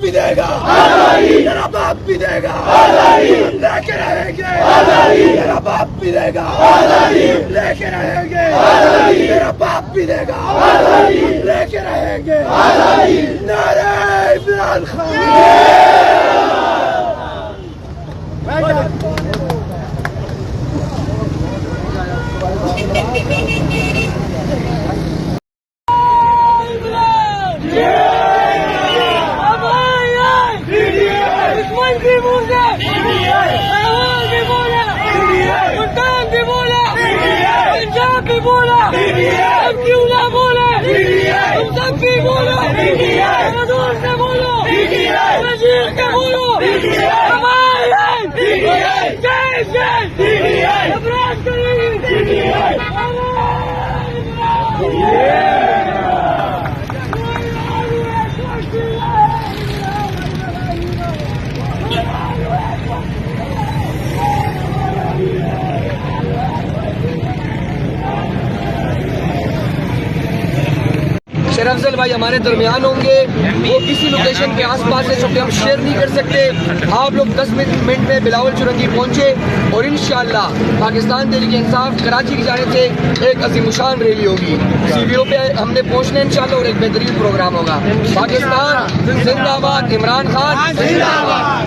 भी देगा, तेरा बाप भी देगा, लेके रहेंगे, तेरा बाप भी देगा, लेके रहेंगे, तेरा बाप भी देगा, लेके रहेंगे, नारे इमरान खान। पंजाब भी बोला, अब क्यों ना बोले, तुम सब भी बोलो, मजदूर से बोलो, वजीर से बोलो, हमारे जय जय अफराज करेंगे। शेर अफजल भाई हमारे दरमियान होंगे, वो किसी लोकेशन के आसपास है, चूँकि हम शेयर नहीं कर सकते। आप लोग 10 मिनट में बिलावल चुरंगी पहुंचे और इंशाअल्लाह पाकिस्तान तहरीक इंसाफ कराची की जानिब से एक अज़ीमुशान रैली होगी। CBO पे हमने पहुंचना इंशाअल्लाह और एक बेहतरीन प्रोग्राम होगा। पाकिस्तान जिंदाबाद, इमरान खान जिंदाबाद।